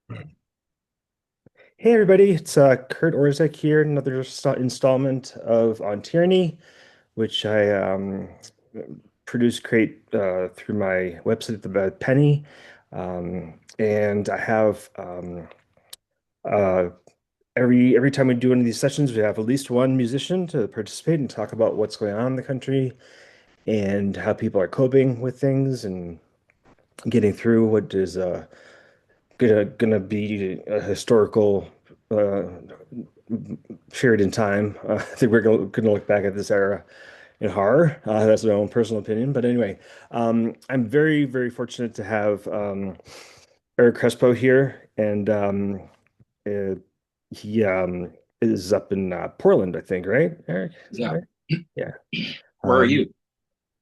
Hey everybody, it's Kurt Orzek here, another installment of On Tyranny, which I create through my website, The Penny. And I have uh, every time we do one of these sessions, we have at least one musician to participate and talk about what's going on in the country and how people are coping with things and getting through what is gonna be a historical uh, period in time. I think we're gonna look back at this era in horror. That's my own personal opinion, but anyway, I'm very fortunate to have Eric Crespo here, and uh, he is up in Portland, I think, right, Eric? Is that Yeah. right? Yeah. Where are Um, you?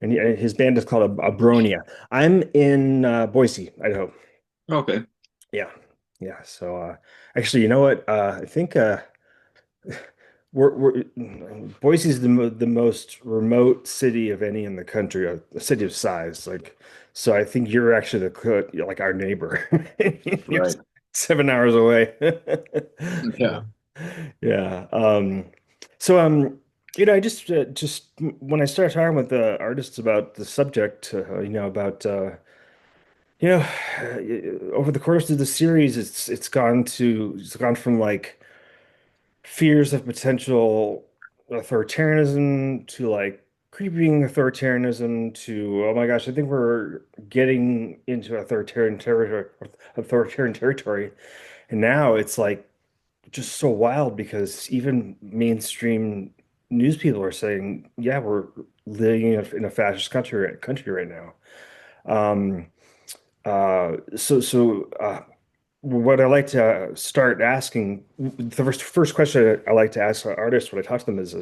and his band is called Abronia. I'm in Boise, Idaho. Okay. Yeah. Yeah. So actually, you know what? I think we're Boise's the most remote city of any in the country, a city of size. Like, so I think you're actually you're like our neighbor. You're Right. 7 hours away. Yeah. Yeah. So I just when I started talking with the artists about the subject, about over the course of the series, it's gone from like fears of potential authoritarianism to like creeping authoritarianism to oh my gosh, I think we're getting into authoritarian territory. And now it's like just so wild because even mainstream news people are saying, yeah, we're living in a fascist country right now. Um, what I like to start asking, the first question I like to ask artists when I talk to them is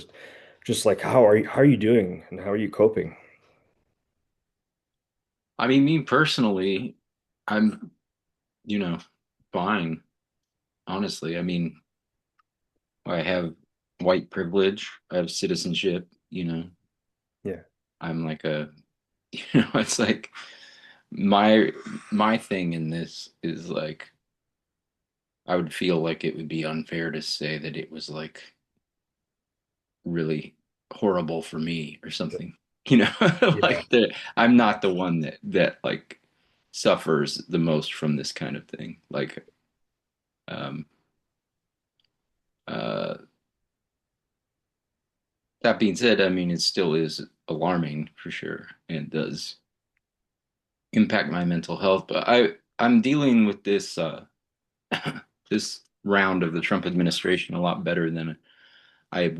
just like, how are you doing and how are you coping? I mean, me personally, I'm, you know, fine, honestly. I mean, I have white privilege, I have citizenship. Yeah. I'm like it's like my my thing in this is like I would feel like it would be unfair to say that it was like really horrible for me or something. Yeah. Like I'm not the one that like suffers the most from this kind of thing. Like um uh that being said, I mean it still is alarming for sure and does impact my mental health, but I'm dealing with this this round of the Trump administration a lot better than I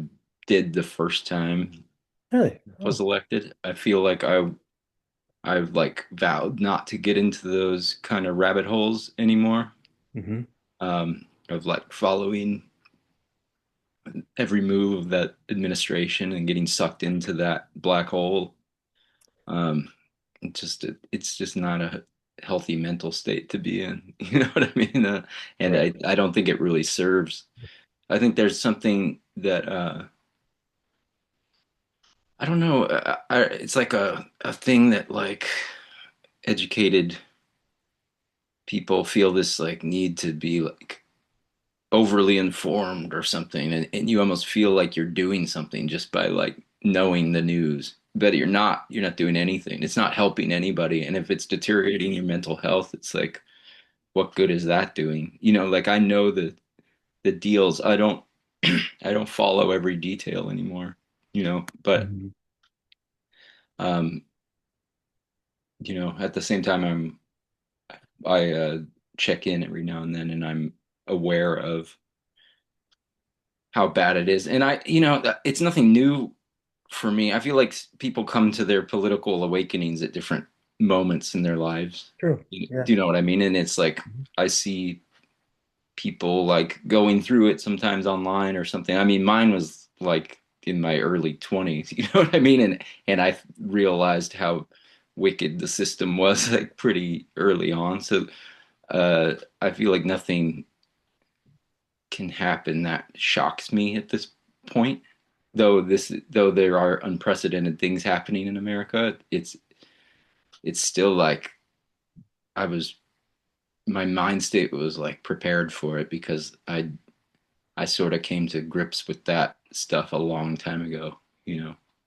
did the first time Really? I was Oh. elected. I feel like I've like vowed not to get into those kind of rabbit holes anymore. Hmm. Of like following every move of that administration and getting sucked into that black hole. Um, it's just not a healthy mental state to be in. You know what I mean? And Right. I don't think it really serves. I think there's something that I don't know. It's like a thing that like educated people feel this like need to be like overly informed or something, and you almost feel like you're doing something just by like knowing the news, but you're not doing anything. It's not helping anybody, and if it's deteriorating your mental health, it's like what good is that doing? Like I know the deals. I don't I don't follow every detail anymore, but Mhm. um at the same time I check in every now and then, and I'm aware of how bad it is. And it's nothing new for me. I feel like people come to their political awakenings at different moments in their lives. True. Do Yeah. you know what I mean? And it's like Mhm. I see people like going through it sometimes online or something. I mean, mine was like in my early 20s, you know what I mean? And I realized how wicked the system was like pretty early on. So I feel like nothing can happen that shocks me at this point. Though there are unprecedented things happening in America, it's still like I was. my mind state was like prepared for it because I sort of came to grips with that stuff a long time ago,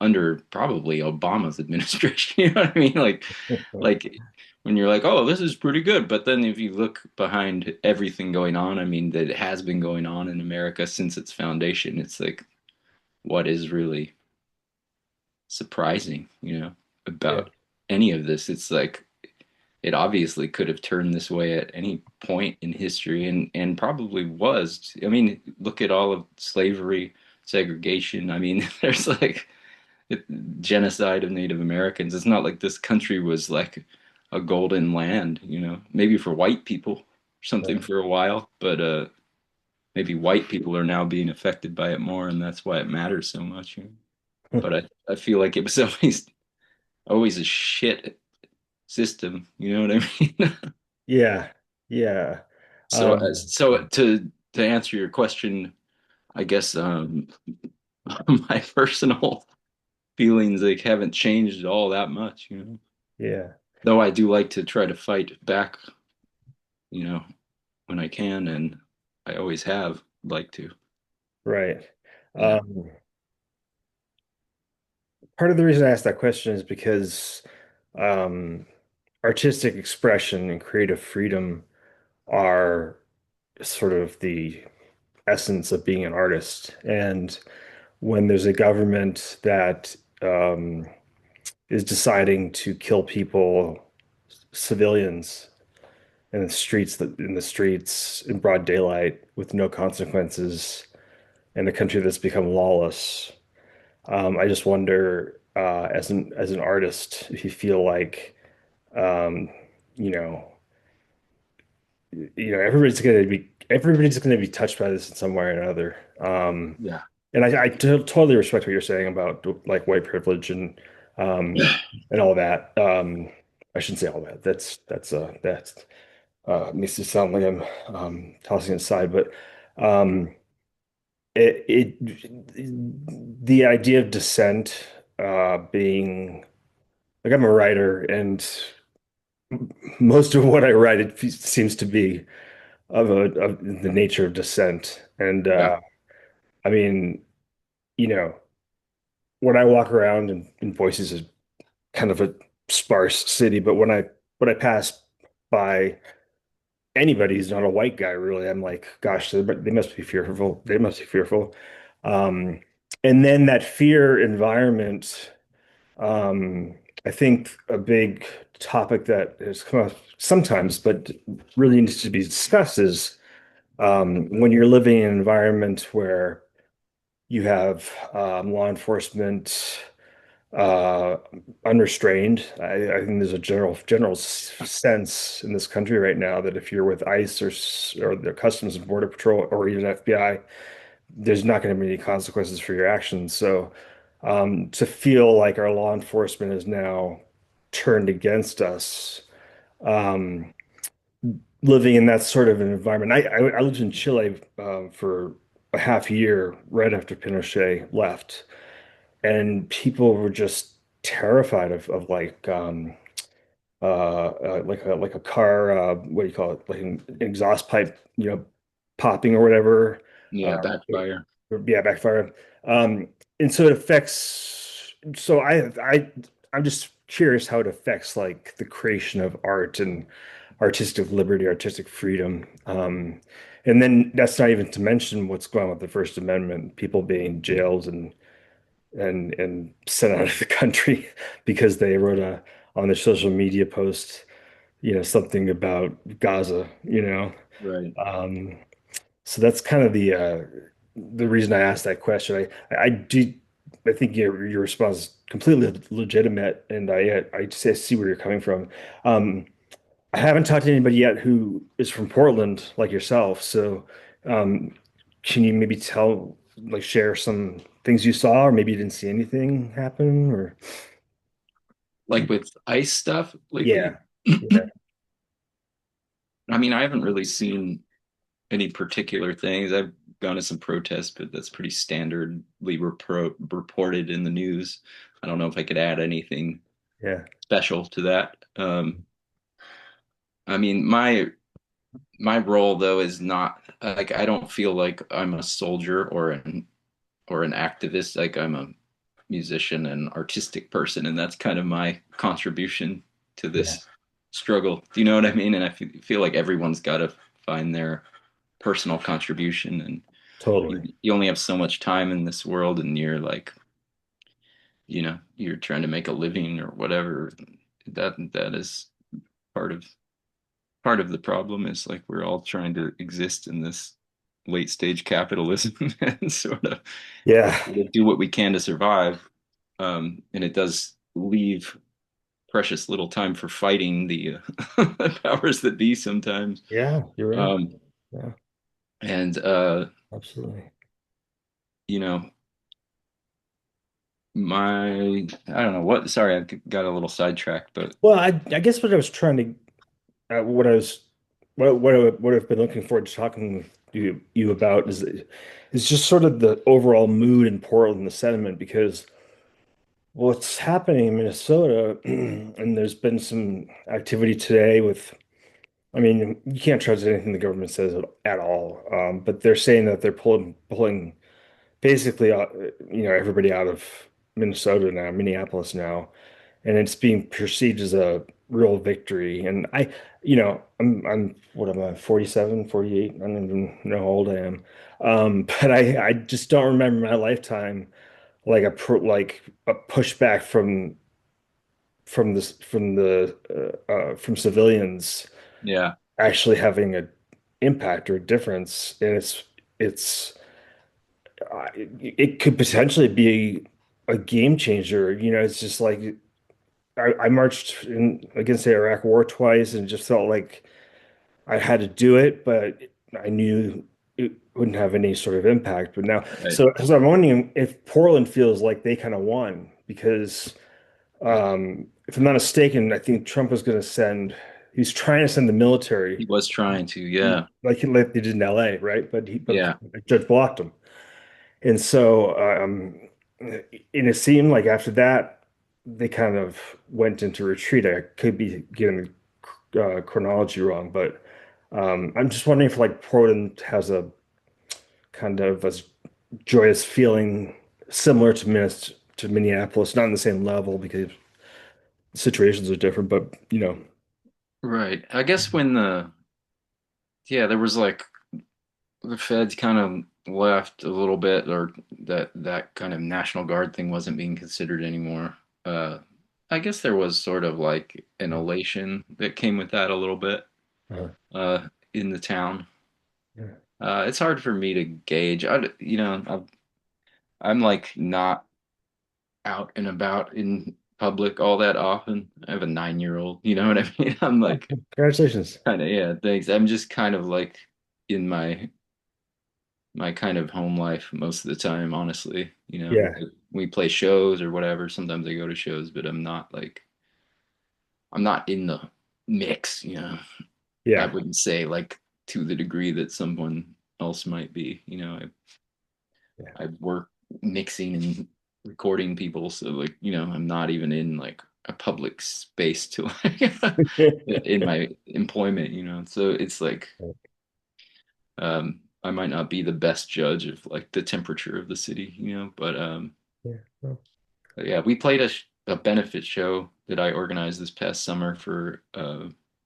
under probably Obama's administration. You know what I mean? Like when you're like, oh, this is pretty good. But then if you look behind everything going on, I mean, that has been going on in America since its foundation, it's like, what is really surprising, Yeah. about any of this? It's like, it obviously could have turned this way at any point in history and probably was. I mean, look at all of slavery, segregation. I mean, there's like genocide of Native Americans. It's not like this country was like a golden land, maybe for white people or something Right. for a while, but maybe white people are now being affected by it more, and that's why it matters so much. But I feel like it was always a shit system. You know what I mean? Yeah. Yeah. So, Um, to answer your question, I guess my personal feelings like haven't changed all that much, yeah. Though I do like to try to fight back, you know, when I can, and I always have liked to. Right. Yeah, Um, Part of the reason I asked that question is because um, artistic expression and creative freedom are sort of the essence of being an artist. And when there's a government that is deciding to kill people, civilians in the streets in broad daylight with no consequences, in a country that's become lawless, I just wonder, as an artist, if you feel like um, you know, everybody's gonna be touched by this in some way or another. yeah, And I totally respect what you're saying about like white privilege and all that. I shouldn't say all that. That's makes it sound like I'm tossing it aside, but um, the idea of dissent being like I'm a writer, and most of what I write seems to be of the nature of dissent. And yeah, I mean, you know, when I walk around in Boise is kind of a sparse city, but when I pass by anybody who's not a white guy, really, I'm like, gosh, they must be fearful. They must be fearful. Um, and then that fear environment, um, I think a big topic that has come up sometimes, but really needs to be discussed is when you're living in an environment where you have law enforcement uh, unrestrained. I think there's a general sense in this country right now that if you're with ICE or the Customs and Border Patrol or even FBI, there's not going to be any consequences for your actions. So to feel like our law enforcement is now turned against us, um, living in that sort of an environment. I lived in Chile for a half year right after Pinochet left, and people were just terrified of like a car what do you call it, like an exhaust pipe, popping or whatever, yeah, uh backfire. yeah, backfire. And so it affects, so I'm just curious how it affects like the creation of art and artistic liberty, artistic freedom. And then that's not even to mention what's going on with the First Amendment, people being jailed and sent out of the country because they wrote a on their social media post, something about Gaza, Right. Um, so that's kind of the reason I asked that question. I think your response is completely legitimate, and I see where you're coming from. Um, I haven't talked to anybody yet who is from Portland like yourself. So, um, can you maybe share some things you saw, or maybe you didn't see anything happen, or Like with ice stuff lately. yeah, yeah, I mean, I haven't really seen any particular things. I've gone to some protests, but that's pretty standardly reported in the news. I don't know if I could add anything yeah, special to that. I mean, my my role though is not like I don't feel like I'm a soldier or an activist. Like I'm a musician and artistic person, and that's kind of my contribution to Yeah, this struggle. Do you know what I mean? And I feel like everyone's got to find their personal contribution, and totally. you only have so much time in this world, and you're like, you're trying to make a living or whatever. That is part of part of the problem is like we're all trying to exist in this late stage capitalism and Yeah, sort of do what we can to survive. And it does leave precious little time for fighting the powers that be sometimes. yeah, you're right. Um, Yeah, and absolutely. you know, I don't know what. Sorry, I got a little sidetracked, but Well, I guess what I was trying to what I was what I've been looking forward to talking with you about is just sort of the overall mood in Portland, the sentiment, because what's happening in Minnesota, and there's been some activity today with, I mean, you can't trust anything the government says at all, but they're saying that they're pulling basically, everybody out of Minnesota now, Minneapolis now, and it's being perceived as a real victory. And I'm what am I, 47, 48? I don't even know how old I am. But I just don't remember my lifetime like like a pushback from civilians yeah, actually having a impact or a difference. And it's it could potentially be a game changer. It's just like I marched against the Iraq War twice and just felt like I had to do it, but I knew it wouldn't have any sort of impact. But now, right. so I'm wondering if Portland feels like they kind of won because, if I'm not mistaken, I think Trump was going to he's trying to send the military, He was trying to, yeah, like they did in LA, right? But yeah, the judge blocked him. And so, and it seemed like after that, they kind of went into retreat. I could be getting the chronology wrong, but I'm just wondering if like Portland has a kind of a joyous feeling similar to Minneapolis, not on the same level because situations are different, but right. I guess when there was like the feds kind of left a little bit, or that kind of National Guard thing wasn't being considered anymore. Uh, I guess there was sort of like an elation that came with that a little bit uh, in the town. yeah, It's hard for me to gauge. I'm like not out and about in public all that often. I have a 9-year old. You know what I mean? I'm oh, like congratulations. kind of, yeah, thanks. I'm just kind of like in my kind of home life most of the time, honestly. Yeah, We play shows or whatever. Sometimes I go to shows, but I'm not in the mix. I yeah, wouldn't say like to the degree that someone else might be. yeah. I work mixing and recording people, so like, I'm not even in like a public space to like in my employment. So it's like I might not be the best judge of like the temperature of the city. Yeah. Oh, But yeah, we played a benefit show that I organized this past summer for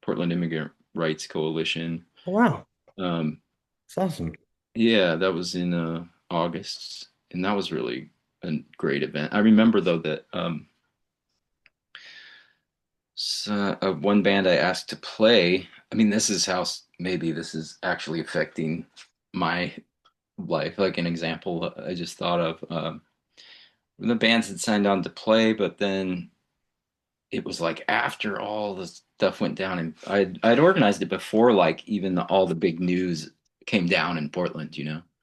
Portland Immigrant Rights Coalition. wow, Um, it's awesome. yeah, that was in August, and that was really a great event. I remember though that one band I asked to play. I mean, this is how maybe this is actually affecting my life. Like an example I just thought of. The bands had signed on to play, but then it was like after all the stuff went down, and I'd organized it before, like even all the big news came down in Portland.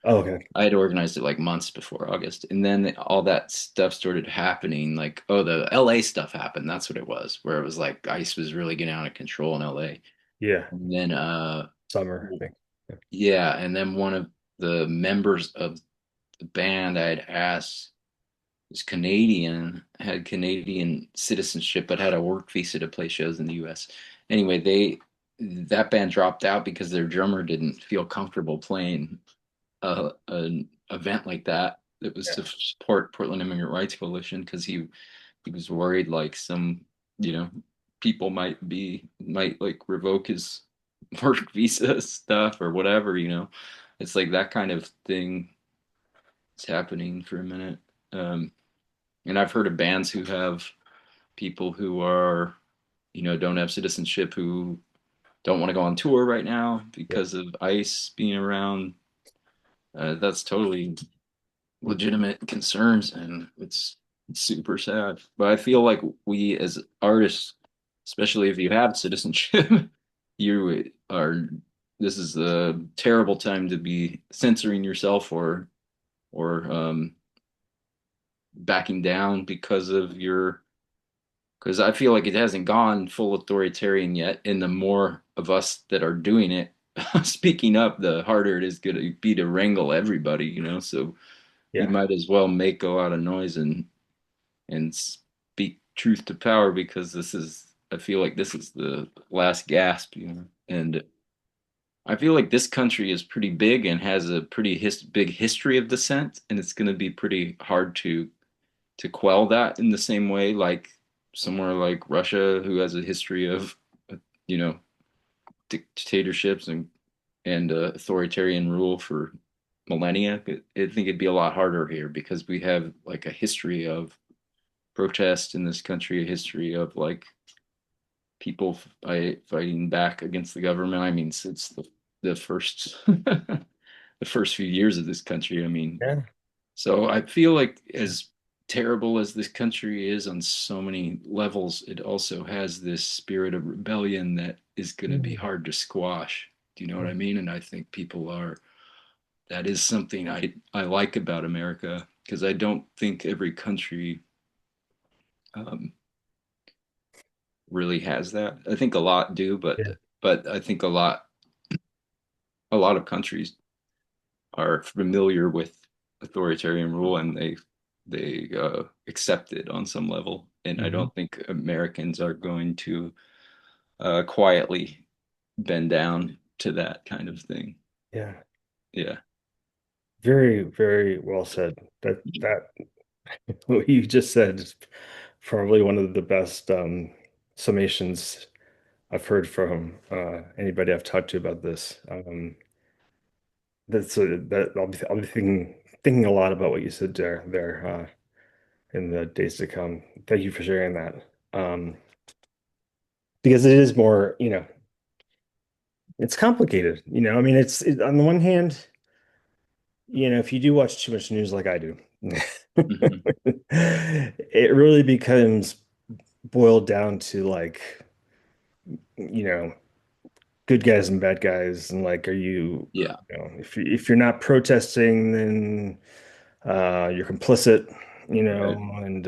Oh, okay. I had organized it like months before August, and then all that stuff started happening. Like, oh, the LA stuff happened. That's what it was, where it was like ICE was really getting out of control in LA. Yeah, And then, summer, I think. Yeah. yeah, and then one of the members of the band I had asked was Canadian, had Canadian citizenship, but had a work visa to play shows in the U.S. Anyway, they that band dropped out because their drummer didn't feel comfortable playing an event like that. It was Yeah. to support Portland Immigrant Rights Coalition because he was worried like some, you know, people might like revoke his work visa stuff or whatever, you know. It's like that kind of thing is happening for a minute. Um, and I've heard of bands who have people who are, you know, don't have citizenship who don't want to go on tour right now Yeah. because of ICE being around. That's totally legitimate concerns, and it's super sad. But I feel like we as artists, especially if you have citizenship, you are. This is a terrible time to be censoring yourself or backing down because of your. Because I feel like it hasn't gone full authoritarian yet, and the more of us that are doing it, speaking up, the harder it is going to be to wrangle everybody, you know. So we Yeah. might as well make a lot of noise and speak truth to power because this is I feel like this is the last gasp, you know. And I feel like this country is pretty big and has a pretty big history of dissent, and it's going to be pretty hard to quell that in the same way like somewhere like Russia who has a history of you know dictatorships and authoritarian rule for millennia. I think it'd be a lot harder here because we have like a history of protest in this country, a history of like people fighting back against the government. I mean, since the first the first few years of this country. I mean, Yeah. so I feel like as terrible as this country is on so many levels, it also has this spirit of rebellion that is going to be Mm. hard to squash. Do you know what Yeah. I mean? And I think people are. That is something I like about America because I don't think every country um, really has that. I think a lot do, Yeah. but I think a lot of countries are familiar with authoritarian rule and they accept it on some level. And I Mhm. don't think Americans are going to quietly bend down to that kind of thing. Yeah. Yeah. Very, very well said. That what you just said is probably one of the best summations I've heard from anybody I've talked to about this. That I'll be thinking a lot about what you said there in the days to come. Thank you for sharing that. Because it is more, it's complicated. I mean, on the one hand, if you do watch too much news like I do, Mhm. it really becomes boiled down to like, you know, good guys and bad guys, and like, Yeah. if you're not protesting, then you're complicit, Right. and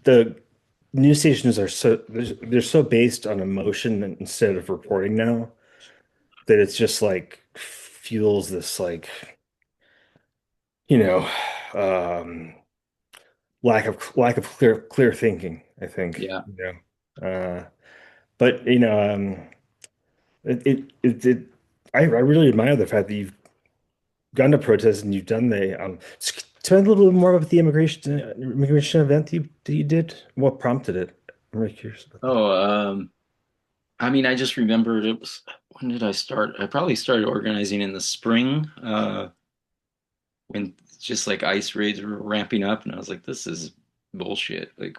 the news stations are they're so based on emotion instead of reporting now that it's just like fuels this like you know um lack of clear thinking, I think, Yeah. but it I really admire the fact that you've gone to protests and you've done tell me a little bit more about the immigration event that you did. What prompted it? I'm really curious about that. Oh, I mean, I just remembered it was when did I start? I probably started organizing in the spring, when just like ice raids were ramping up, and I was like, this is bullshit. Like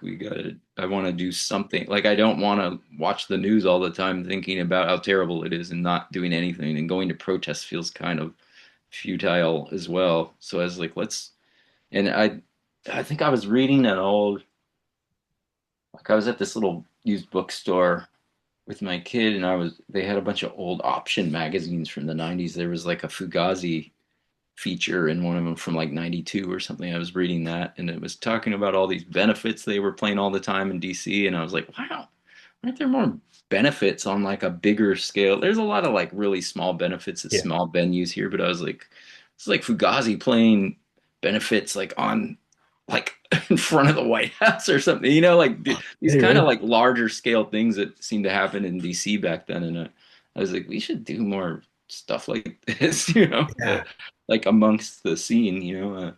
I want to do something. Like I don't want to watch the news all the time thinking about how terrible it is and not doing anything. And going to protest feels kind of futile as well. So I was like, and I think I was reading an old, like I was at this little used bookstore with my kid and they had a bunch of old option magazines from the 90s. There was like a Fugazi feature in one of them from like 92 or something. I was reading that and it was talking about all these benefits they were playing all the time in DC. And I was like, wow, aren't there more benefits on like a bigger scale? There's a lot of like really small benefits at Yeah. small venues here, but I was like, it's like Fugazi playing benefits like on like in front of the White House or something. Like these Hey, kind of really? like larger scale things that seemed to happen in DC back then. And I was like, we should do more stuff like this, Yeah. like amongst the scene,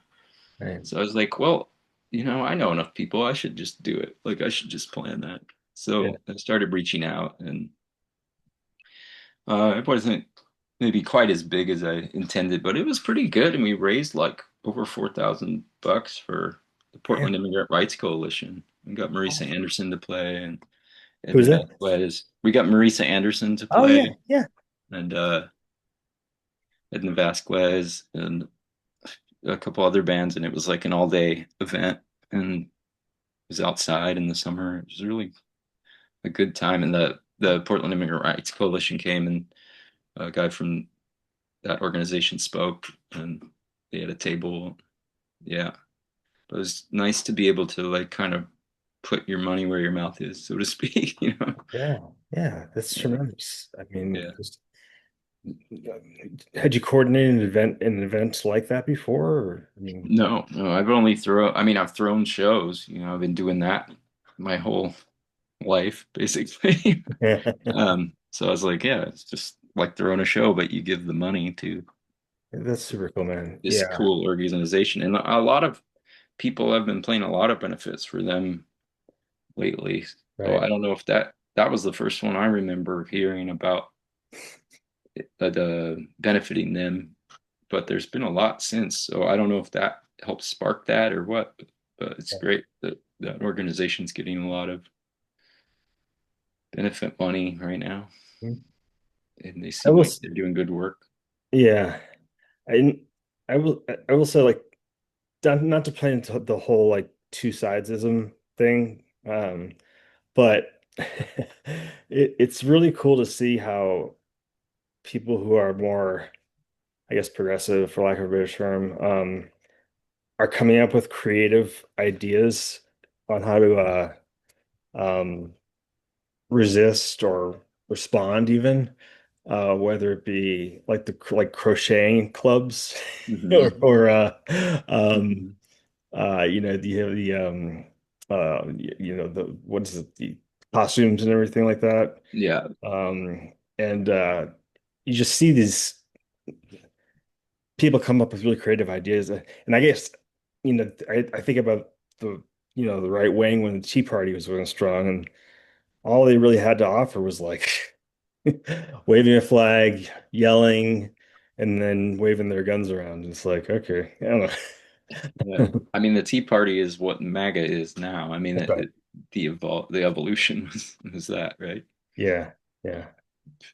Right. So I was like, well, I know enough people. I should just do it. Like I should just plan that. Yeah. So I started reaching out, and it wasn't maybe quite as big as I intended, but it was pretty good. And we raised like over $4,000 for the Yeah. Portland Immigrant Rights Coalition. We got Marisa Oh, Anderson to play and who's Edna that? Vasquez. We got Marisa Anderson to Oh, yeah. play Yeah. and Edna Vasquez and a couple other bands. And it was like an all day event and it was outside in the summer. It was really a good time. And the Portland Immigrant Rights Coalition came, and a guy from that organization spoke, and they had a table. Yeah, but it was nice to be able to like kind of put your money where your mouth is, so to speak. Yeah. Yeah. That's Yeah, tremendous. I mean, yeah. just had you coordinated an event like that before? Or, I mean, No, no, I mean, I've thrown shows. I've been doing that my whole life, basically. So I was like, yeah, it's just like throwing a show, but you give the money to that's super cool, man. this Yeah. cool organization, and a lot of people have been playing a lot of benefits for them lately. So Right. I don't know if that was the first one I remember hearing about benefiting them, but there's been a lot since. So I don't know if that helped spark that or what, but it's great that that organization's getting a lot of benefit money right now, and they I seem like was, they're doing good work. yeah. I, I will say like not to play into the whole like two sidesism thing, but it's really cool to see how people who are more, I guess, progressive, for lack of a better term, are coming up with creative ideas on how to um, resist or respond, even whether it be like the like crocheting clubs Hmm. or um, Hmm. the what is it, the costumes and everything like that. Yeah. And you just see these people come up with really creative ideas. And I guess, I think about the right wing when the Tea Party was going strong, and all they really had to offer was like waving a flag, yelling, and then waving their guns around. It's like, okay, I don't Yeah. know. I mean, the Tea Party is what MAGA is now. I mean, That's right. the evolution was that, right? Yeah, yeah.